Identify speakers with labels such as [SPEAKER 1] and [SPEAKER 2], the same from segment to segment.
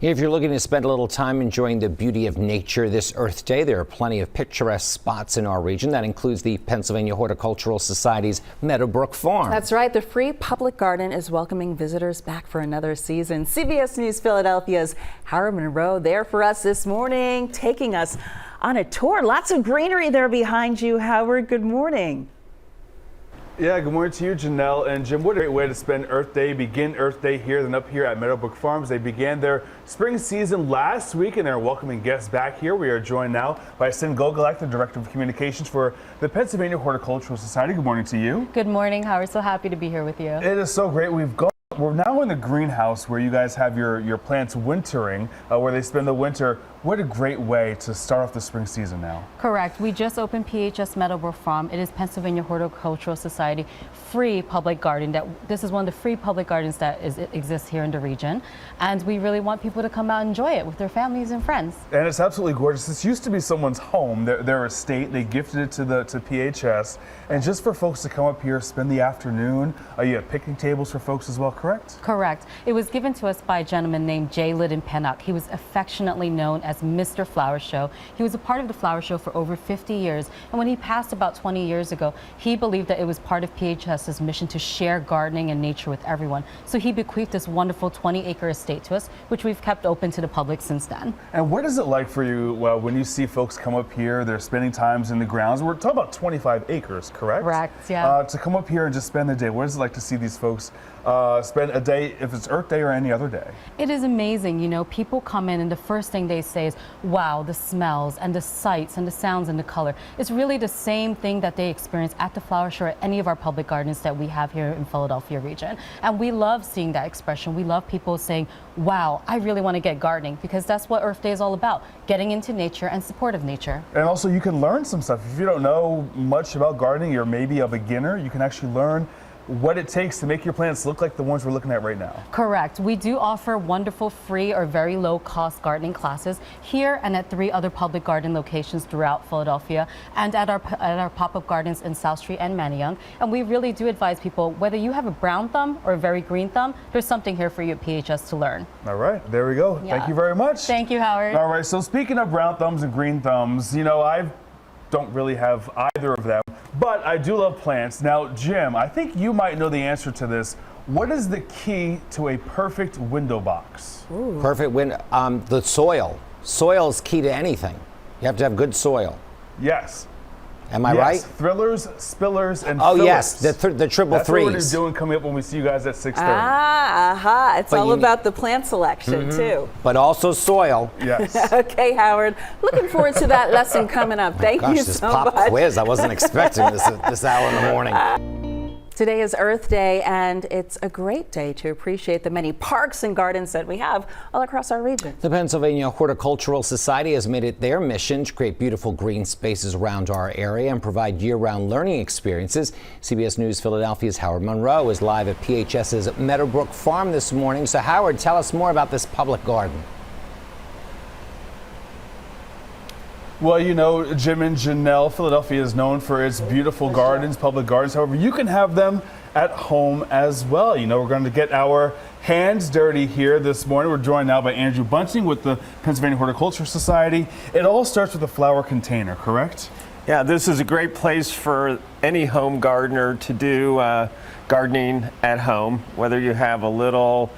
[SPEAKER 1] If you're looking to spend a little time enjoying the beauty of nature this Earth Day, there are plenty of picturesque spots in our region. That includes the Pennsylvania Horticultural Society's Meadowbrook Farm.
[SPEAKER 2] That's right. The free public garden is welcoming visitors back for another season. CBS News Philadelphia's Howard Monroe there for us this morning, taking us on a tour. Lots of greenery there behind you, Howard. Good morning.
[SPEAKER 3] Yeah, good morning to you, Janelle and Jim. What a great way to spend Earth Day, begin Earth Day here, then up here at Meadowbrook Farms. They began their spring season last week and they're welcoming guests back here. We are joined now by Cindy Gogolak, the Director of Communications for the Pennsylvania Horticultural Society. Good morning to you.
[SPEAKER 4] Good morning, Howard. So happy to be here with you.
[SPEAKER 3] It is so great. We're now in the greenhouse where you guys have your plants wintering, where they spend the winter. What a great way to start off the spring season now.
[SPEAKER 4] Correct. We just opened PHS Meadowbrook Farm. It is Pennsylvania Horticultural Society free public garden. This is one of the free public gardens that exists here in the region. And we really want people to come out and enjoy it with their families and friends.
[SPEAKER 3] And it's absolutely gorgeous. This used to be someone's home, their estate. They gifted it to PHS. And just for folks to come up here, spend the afternoon, you have picnic tables for folks as well, correct?
[SPEAKER 4] Correct. It was given to us by a gentleman named J. Liddon Pennock. He was affectionately known as Mr. Flower Show. He was a part of the Flower Show for over 50 years. And when he passed about 20 years ago, he believed that it was part of PHS's mission to share gardening and nature with everyone. So he bequeathed this wonderful 20-acre estate to us, which we've kept open to the public since then.
[SPEAKER 3] And what is it like for you when you see folks come up here, they're spending times in the grounds? We're talking about 25 acres, correct?
[SPEAKER 4] Correct, yeah.
[SPEAKER 3] To come up here and just spend the day, what is it like to see these folks spend a day, if it's Earth Day or any other day?
[SPEAKER 4] It is amazing. You know, people come in and the first thing they say is, wow, the smells and the sights and the sounds and the color. It's really the same thing that they experience at the flower show or any of our public gardens that we have here in Philadelphia region. And we love seeing that expression. We love people saying, wow, I really want to get gardening, because that's what Earth Day is all about, getting into nature and support of nature. And
[SPEAKER 3] also you can learn some stuff. If you don't know much about gardening, you're maybe a beginner, you can actually learn what it takes to make your plants look like the ones we're looking at right now.
[SPEAKER 4] Correct. We do offer wonderful free or very low cost gardening classes here and at 3 other public garden locations throughout Philadelphia and at our pop-up gardens in South Street and Manayunk. And we really do advise people, whether you have a brown thumb or a very green thumb, there's something here for you at PHS to learn.
[SPEAKER 3] All right, there we go. Yeah. Thank you very much.
[SPEAKER 4] Thank you, Howard.
[SPEAKER 3] All right, so speaking of brown thumbs and green thumbs, you know, I don't really have either of them, but I do love plants. Now, Jim, I think you might know the answer to this. What is the key to a perfect window box?
[SPEAKER 1] Ooh. Perfect window, the soil. Soil is key to anything. You have to have good soil.
[SPEAKER 3] Yes.
[SPEAKER 1] Am I right?
[SPEAKER 3] Thrillers, spillers, and
[SPEAKER 1] oh
[SPEAKER 3] fillers.
[SPEAKER 1] Yes, the triple
[SPEAKER 3] That's
[SPEAKER 1] threes.
[SPEAKER 3] What we're doing coming up when we see you guys at 6:30.
[SPEAKER 2] Aha! It's all about the plant selection too.
[SPEAKER 1] But also soil.
[SPEAKER 3] Yes.
[SPEAKER 2] Okay, Howard. Looking forward to that lesson coming up. Thank you
[SPEAKER 1] this
[SPEAKER 2] so
[SPEAKER 1] pop
[SPEAKER 2] much.
[SPEAKER 1] quiz. I wasn't expecting this hour in the morning.
[SPEAKER 2] Today is Earth Day, and it's a great day to appreciate the many parks and gardens that we have all across our region.
[SPEAKER 1] The Pennsylvania Horticultural Society has made it their mission to create beautiful green spaces around our area and provide year-round learning experiences. CBS News Philadelphia's Howard Monroe is live at PHS's Meadowbrook Farm this morning. So Howard, tell us more about this public garden.
[SPEAKER 3] Well, you know, Jim and Janelle, Philadelphia is known for its beautiful gardens, public gardens. However, you can have them at home as well. You know, we're going to get our hands dirty here this morning. We're joined now by Andrew Bunting with the Pennsylvania Horticultural Society. It all starts with a flower container, correct?
[SPEAKER 5] Yeah, this is a great place for any home gardener to do gardening at home, whether you have a little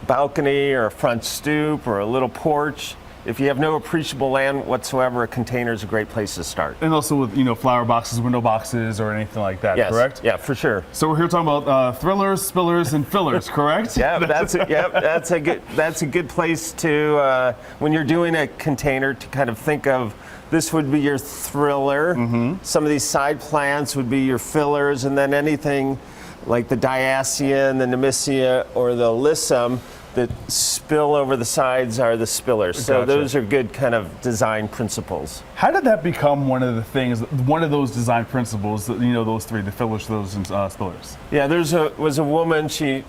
[SPEAKER 5] balcony or a front stoop or a little porch. If you have no appreciable land whatsoever, a container is a great place to start.
[SPEAKER 3] And also with, you know, flower boxes, window boxes, or anything like that,
[SPEAKER 5] yes.
[SPEAKER 3] Correct?
[SPEAKER 5] Yeah, for sure.
[SPEAKER 3] So we're here talking about thrillers, spillers, and fillers, correct?
[SPEAKER 5] Yeah, that's a good place to, when you're doing a container, to kind of think of this would be your thriller. Mm-hmm. Some of these side plants would be your fillers, and then anything like the diacian, the nemesia, or the alyssum that spill over the sides are the spillers. So
[SPEAKER 3] Gotcha.
[SPEAKER 5] Those are good kind of design principles.
[SPEAKER 3] How did that become one of the things, one of those design principles, that, you know, those three, the fillers, those, and spillers?
[SPEAKER 5] Yeah, was a woman, she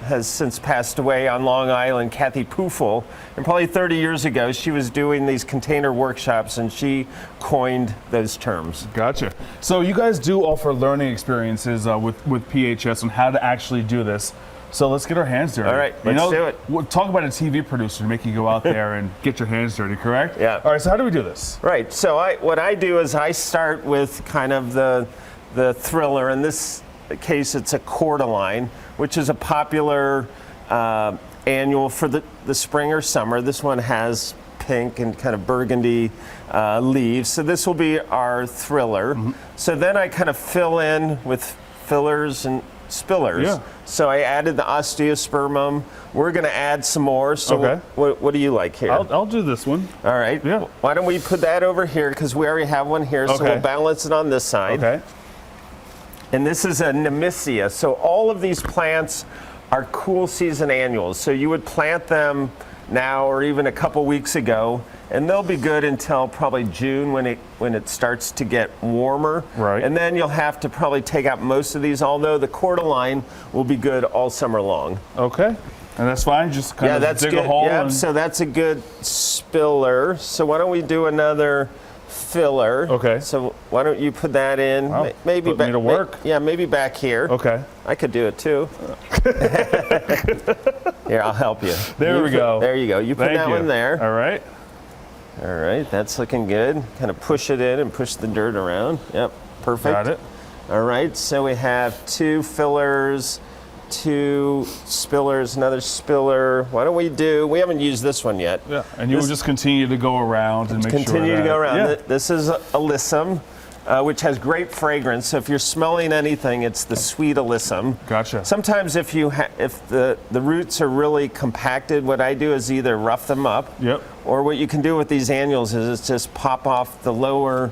[SPEAKER 5] has since passed away on Long Island, Kathy Poofel, and probably 30 years ago she was doing these container workshops and she coined those terms.
[SPEAKER 3] Gotcha. So you guys do offer learning experiences with PHS on how to actually do this. So let's get our hands dirty.
[SPEAKER 5] All right, let's do it.
[SPEAKER 3] We'll talk about a TV producer to make you go out there and get your hands dirty, correct?
[SPEAKER 5] Yeah.
[SPEAKER 3] All right, so how do we do this?
[SPEAKER 5] Right, so what I do is I start with kind of the thriller. In this case, it's a cordyline, which is a popular annual for the spring or summer. This one has pink and kind of burgundy leaves. So this will be our thriller. So then I kind of fill in with fillers and spillers.
[SPEAKER 3] Yeah.
[SPEAKER 5] So I added the osteospermum. We're going to add some more. So
[SPEAKER 3] Okay.
[SPEAKER 5] what do you like here?
[SPEAKER 3] I'll do this one.
[SPEAKER 5] All right.
[SPEAKER 3] Yeah.
[SPEAKER 5] Why don't we put that over here, because we already have one here. So
[SPEAKER 3] Okay.
[SPEAKER 5] we'll balance it on this side.
[SPEAKER 3] Okay.
[SPEAKER 5] And this is a nemesia. So all of these plants are cool season annuals. So you would plant them now or even a couple weeks ago, and they'll be good until probably June when it starts to get warmer.
[SPEAKER 3] Right.
[SPEAKER 5] And then you'll have to probably take out most of these, although the cordyline will be good all summer long.
[SPEAKER 3] Okay. And that's fine. Just kind of
[SPEAKER 5] that's
[SPEAKER 3] dig
[SPEAKER 5] good.
[SPEAKER 3] a hole.
[SPEAKER 5] Yep,
[SPEAKER 3] And,
[SPEAKER 5] so that's a good spiller. So why don't we do another filler?
[SPEAKER 3] Okay.
[SPEAKER 5] So why don't you put that in?
[SPEAKER 3] Wow,
[SPEAKER 5] Maybe
[SPEAKER 3] put me to work.
[SPEAKER 5] Yeah, maybe back here.
[SPEAKER 3] okay.
[SPEAKER 5] I could do it too. Here, I'll help you.
[SPEAKER 3] There we go.
[SPEAKER 5] There you go. You put
[SPEAKER 3] Thank
[SPEAKER 5] that
[SPEAKER 3] you.
[SPEAKER 5] one there.
[SPEAKER 3] All right.
[SPEAKER 5] All right, that's looking good. Kind of push it in and push the dirt around. Yep, perfect.
[SPEAKER 3] Got it.
[SPEAKER 5] All right, so we have 2 fillers, 2 spillers, another spiller. Why don't we haven't used this one yet.
[SPEAKER 3] Yeah. And you will just continue to go around and make sure
[SPEAKER 5] Continue to
[SPEAKER 3] that-
[SPEAKER 5] go around.
[SPEAKER 3] Yeah.
[SPEAKER 5] This is alyssum, which has great fragrance. So if you're smelling anything, it's the sweet alyssum.
[SPEAKER 3] Gotcha.
[SPEAKER 5] Sometimes if the roots are really compacted, what I do is either rough them up,
[SPEAKER 3] Yep.
[SPEAKER 5] or what you can do with these annuals is just pop off the lower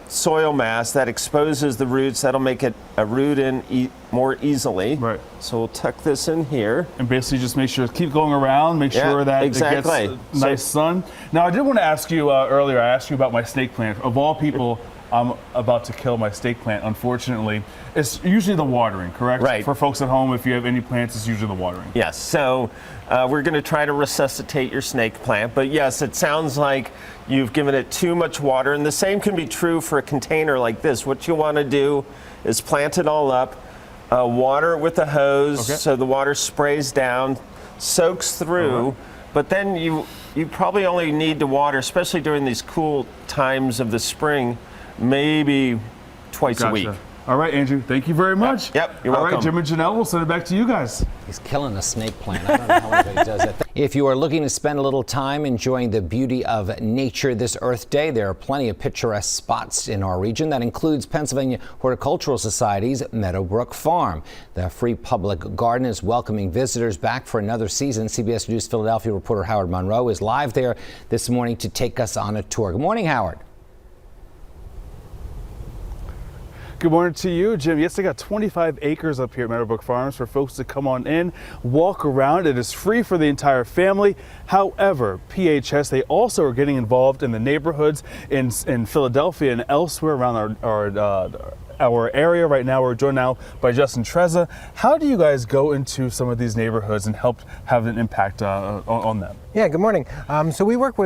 [SPEAKER 5] soil mass that exposes the roots. That'll make it root in more easily.
[SPEAKER 3] Right.
[SPEAKER 5] So we'll tuck this in here.
[SPEAKER 3] And basically just make sure, keep going around, make
[SPEAKER 5] Yeah,
[SPEAKER 3] sure that
[SPEAKER 5] exactly.
[SPEAKER 3] it gets nice sun. Now, I did want to ask you earlier, I asked you about my snake plant. Of all people, I'm about to kill my snake plant, unfortunately. It's usually the watering, correct?
[SPEAKER 5] Right.
[SPEAKER 3] For folks at home, if you have any plants, it's usually the watering.
[SPEAKER 5] Yes, so we're going to try to resuscitate your snake plant, but yes, it sounds like you've given it too much water, and the same can be true for a container like this. What you want to do is plant it all up, water it with a hose,
[SPEAKER 3] Okay.
[SPEAKER 5] so the water sprays down, soaks through, but then you probably only need to water, especially during these cool times of the spring, maybe twice a week.
[SPEAKER 3] All right, Andrew, thank you very much.
[SPEAKER 5] Yep, you're
[SPEAKER 3] All
[SPEAKER 5] welcome.
[SPEAKER 3] right, Jim and Janelle, we'll send it back to you guys.
[SPEAKER 1] He's killing a snake plant. I don't know how anybody does that. If you are looking to spend a little time enjoying the beauty of nature this Earth Day, there are plenty of picturesque spots in our region. That includes Pennsylvania Horticultural Society's Meadowbrook Farm. The free public garden is welcoming visitors back for another season. CBS News Philadelphia reporter Howard Monroe is live there this morning to take us on a tour. Good morning, Howard.
[SPEAKER 3] Good morning to you, Jim. Yes, they got 25 acres up here at Meadowbrook Farms for folks to come on in, walk around. It is free for the entire family. However, PHS, they also are getting involved in the neighborhoods in Philadelphia and elsewhere around our area right now. We're joined now by Justin Trezza. How do you guys go into some of these neighborhoods and help have an impact on them?
[SPEAKER 6] Yeah, good morning. So we work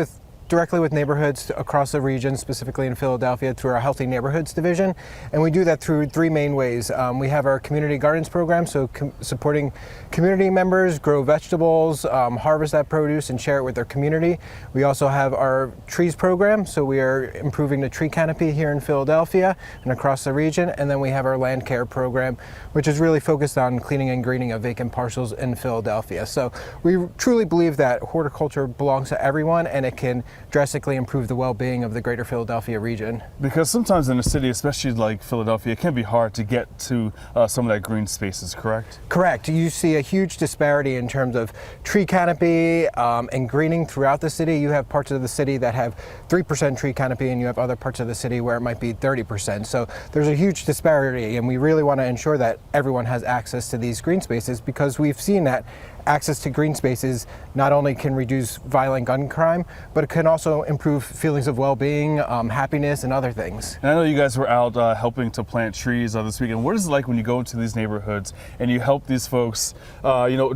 [SPEAKER 6] directly with neighborhoods across the region, specifically in Philadelphia, through our Healthy Neighborhoods division. And we do that through 3 main ways. We have our community gardens program, so supporting community members grow vegetables, harvest that produce and share it with their community. We also have our trees program, so we are improving the tree canopy here in Philadelphia and across the region. And then we have our land care program, which is really focused on cleaning and greening of vacant parcels in Philadelphia. So we truly believe that horticulture belongs to everyone, and it can drastically improve the well-being of the greater Philadelphia region.
[SPEAKER 3] Because sometimes in a city, especially like Philadelphia, it can be hard to get to some of that green spaces, correct?
[SPEAKER 6] Correct. You see a huge disparity in terms of tree canopy and greening throughout the city. You have parts of the city that have 3% tree canopy, and you have other parts of the city where it might be 30%. So there's a huge disparity, and we really want to ensure that everyone has access to these green spaces, because we've seen that access to green spaces not only can reduce violent gun crime, but it can also improve feelings of well-being, happiness, and other things.
[SPEAKER 3] And I know you guys were out helping to plant trees this weekend. What is it like when you go into these neighborhoods and you help these folks,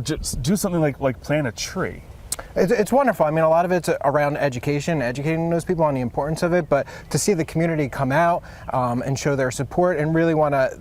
[SPEAKER 3] just do something like plant a tree?
[SPEAKER 6] It's wonderful. I mean, a lot of it's around education, educating those people on the importance of it, but to see the community come out and show their support and really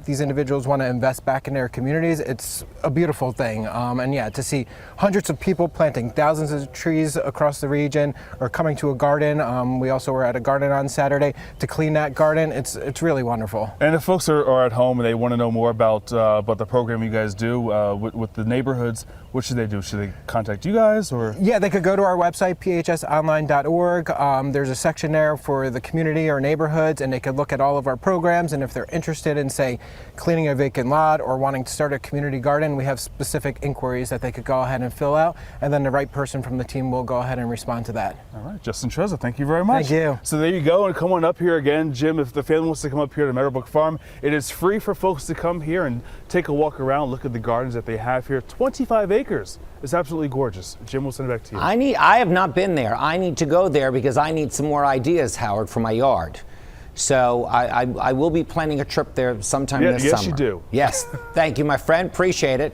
[SPEAKER 6] these individuals want to invest back in their communities, it's a beautiful thing. And yeah, to see hundreds of people planting thousands of trees across the region or coming to a garden. We also were at a garden on Saturday to clean that garden. It's really wonderful.
[SPEAKER 3] And if folks are at home and they want to know more about the program you guys do with the neighborhoods, what should they do? Should they contact you guys or?
[SPEAKER 6] Yeah, they could go to our website, phsonline.org. There's a section there for the community or neighborhoods, and they could look at all of our programs. And if they're interested in, say, cleaning a vacant lot or wanting to start a community garden, we have specific inquiries that they could go ahead and fill out, and then the right person from the team will go ahead and respond to that.
[SPEAKER 3] All right, Justin Trezza, thank you very much.
[SPEAKER 6] Thank you.
[SPEAKER 3] So there you go, and come on up here again, Jim. If the family wants to come up here to Meadowbrook Farm, it is free for folks to come here and take a walk around, look at the gardens that they have here. 25 acres. It's absolutely gorgeous. Jim, we'll send it back to you.
[SPEAKER 1] I have not been there. I need to go there because I need some more ideas, Howard, for my yard. So I will be planning a trip there sometime this summer.
[SPEAKER 3] Yes, you do.
[SPEAKER 1] Yes. Thank you, my friend. Appreciate it.